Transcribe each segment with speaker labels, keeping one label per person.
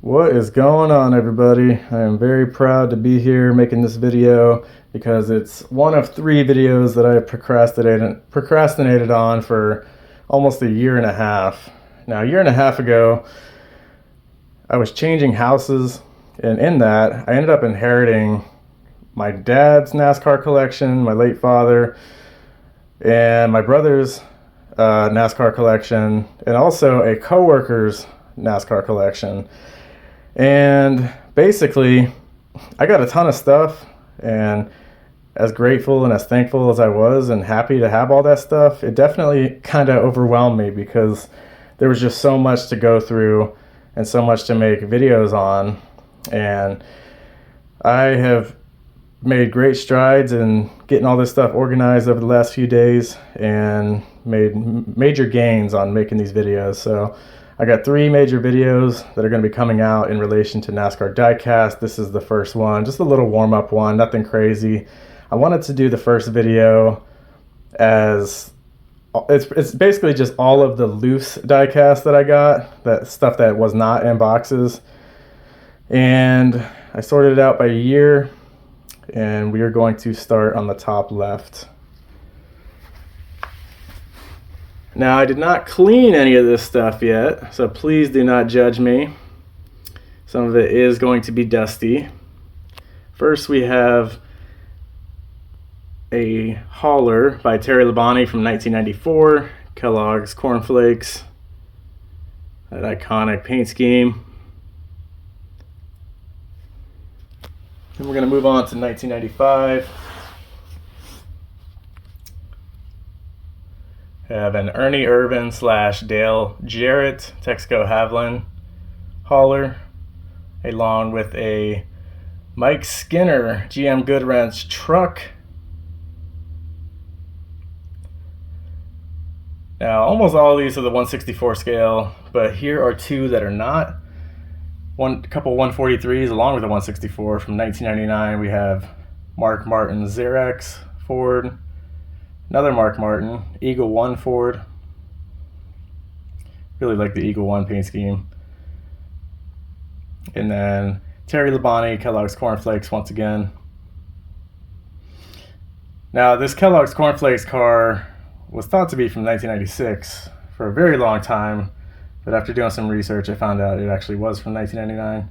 Speaker 1: What is going on, everybody? I am very proud to be here making this video because it's one of 3 videos that I procrastinated on for almost a year and a half. Now, a year and a half ago, I was changing houses, and in that, I ended up inheriting my dad's NASCAR collection, my late father, and my brother's NASCAR collection, and also a coworker's NASCAR collection. And basically, I got a ton of stuff, and as grateful and as thankful as I was and happy to have all that stuff, it definitely kind of overwhelmed me because there was just so much to go through and so much to make videos on. And I have made great strides in getting all this stuff organized over the last few days and made major gains on making these videos. So I got 3 major videos that are going to be coming out in relation to NASCAR Diecast. This is the first one, just a little warm-up one, nothing crazy. I wanted to do the first video as it's basically just all of the loose diecast that I got, that stuff that was not in boxes. And I sorted it out by year, and we are going to start on the top left. Now, I did not clean any of this stuff yet, so please do not judge me. Some of it is going to be dusty. First, we have a hauler by Terry Labonte from 1994, Kellogg's Corn Flakes, that iconic paint scheme. Then we're going to move on to 1995. Have an Ernie Irvan / Dale Jarrett Texaco Haviland hauler, along with a Mike Skinner GM Goodwrench truck. Now, almost all of these are the 1/64 scale, but here are 2 that are not. A couple 143s along with a 1/64 from 1999. We have Mark Martin Xerox Ford. Another Mark Martin, Eagle 1 Ford. Really like the Eagle 1 paint scheme. And then Terry Labonte, Kellogg's Corn Flakes once again. Now, this Kellogg's Corn Flakes car was thought to be from 1996 for a very long time, but after doing some research, I found out it actually was from 1999.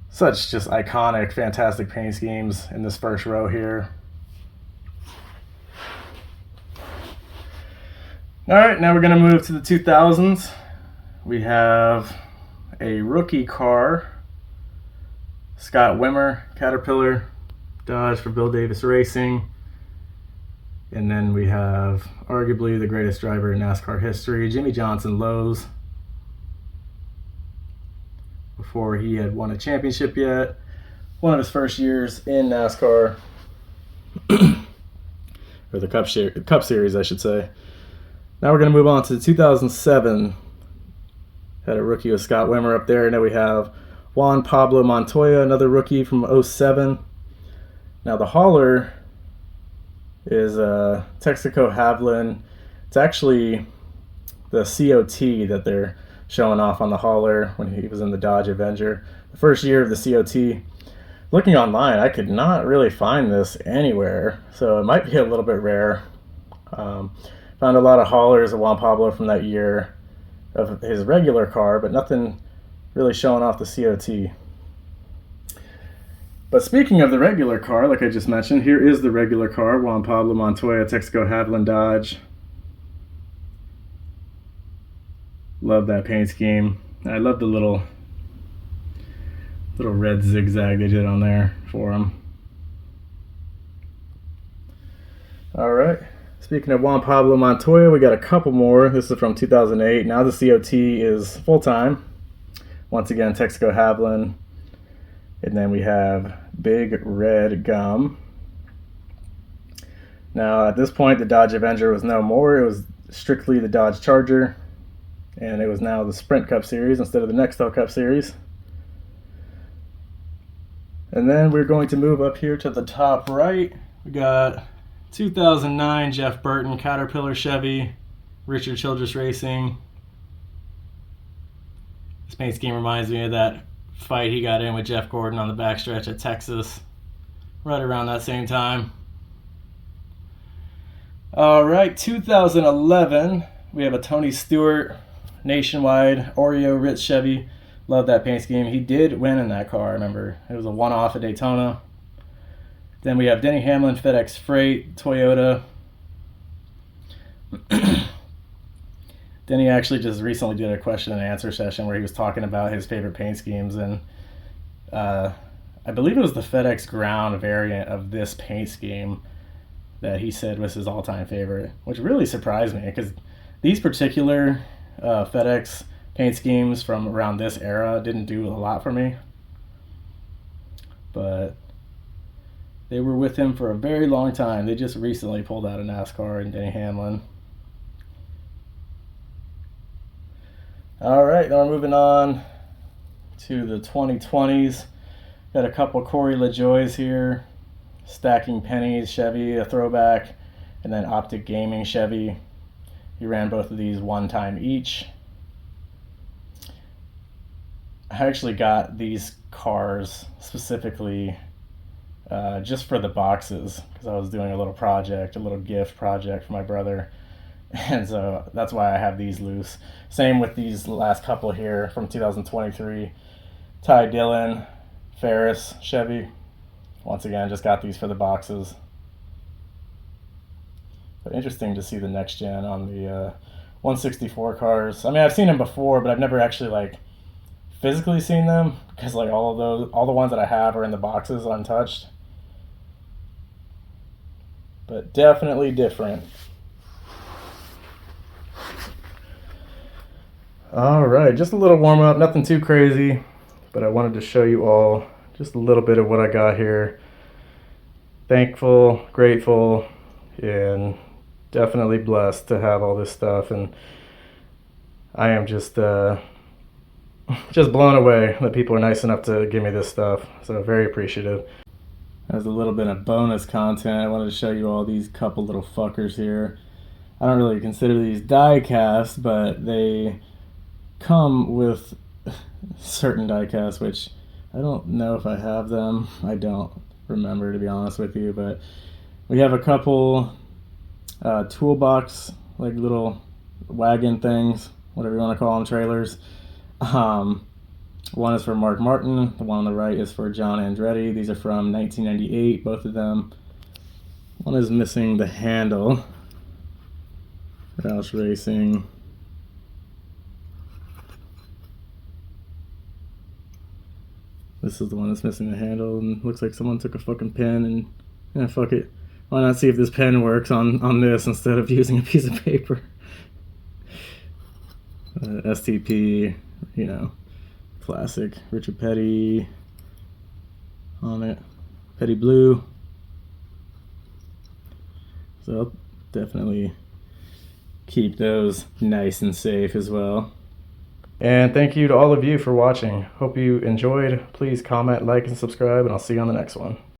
Speaker 1: Such just iconic, fantastic paint schemes in this first row here. All right, now we're going to move to the 2000s. We have a rookie car, Scott Wimmer, Caterpillar, Dodge for Bill Davis Racing. And then we have arguably the greatest driver in NASCAR history, Jimmy Johnson Lowe's, before he had won a championship yet. One of his first years in NASCAR, or the Cup Series, I should say. Now we're going to move on to 2007. Had a rookie with Scott Wimmer up there. Now we have Juan Pablo Montoya, another rookie from 07. Now the hauler is Texaco Haviland. It's actually the COT that they're showing off on the hauler when he was in the Dodge Avenger. The first year of the COT. Looking online, I could not really find this anywhere, so it might be a little bit rare. Found a lot of haulers of Juan Pablo from that year of his regular car, but nothing really showing off the COT. But speaking of the regular car, like I just mentioned, here is the regular car, Juan Pablo Montoya, Texaco Haviland Dodge. Love that paint scheme. I love the little red zigzag they did on there for him. All right. Speaking of Juan Pablo Montoya, we got a couple more. This is from 2008. Now the COT is full-time. Once again, Texaco Haviland. And then we have Big Red Gum. Now, at this point, the Dodge Avenger was no more. It was strictly the Dodge Charger. And it was now the Sprint Cup Series instead of the Nextel Cup Series. And then we're going to move up here to the top right. We got 2009 Jeff Burton Caterpillar Chevy, Richard Childress Racing. This paint scheme reminds me of that fight he got in with Jeff Gordon on the backstretch at Texas, right around that same time. All right, 2011, we have a Tony Stewart Nationwide Oreo Ritz Chevy. Love that paint scheme. He did win in that car, I remember. It was a one-off at Daytona. Then we have Denny Hamlin FedEx Freight Toyota. Denny actually just recently did a question and answer session where he was talking about his favorite paint schemes, and I believe it was the FedEx Ground variant of this paint scheme that he said was his all-time favorite, which really surprised me because these particular FedEx paint schemes from around this era didn't do a lot for me, but they were with him for a very long time. They just recently pulled out of NASCAR and Denny Hamlin. All right, now we're moving on to the 2020s. Got a couple Corey LaJoys here. Stacking Pennies Chevy, a throwback, and then Optic Gaming Chevy. He ran both of these one time each. I actually got these cars specifically just for the boxes because I was doing a little project, a little gift project for my brother. And so that's why I have these loose. Same with these last couple here from 2023. Ty Dillon, Ferris, Chevy. Once again, just got these for the boxes. But interesting to see the next gen on the 164 cars. I mean, I've seen them before, but I've never actually like physically seen them because like all the ones that I have are in the boxes untouched. But definitely different. All right, just a little warm up, nothing too crazy, but I wanted to show you all just a little bit of what I got here. Thankful, grateful, and definitely blessed to have all this stuff, and I am just blown away that people are nice enough to give me this stuff, so very appreciative. As a little bit of bonus content, I wanted to show you all these couple little fuckers here. I don't really consider these die-cast, but they come with certain die-casts, which I don't know if I have them. I don't remember, to be honest with you, but we have a couple toolbox, like little wagon things, whatever you want to call them, trailers. One is for Mark Martin, the one on the right is for John Andretti. These are from 1998, both of them. One is missing the handle. Roush Racing. This is the one that's missing the handle, and looks like someone took a fucking pen and, yeah, fuck it. Why not see if this pen works on this instead of using a piece of paper? STP, you know, classic. Richard Petty on it. Petty Blue. So I'll definitely keep those nice and safe as well. And thank you to all of you for watching. Hope you enjoyed. Please comment, like, and subscribe, and I'll see you on the next one.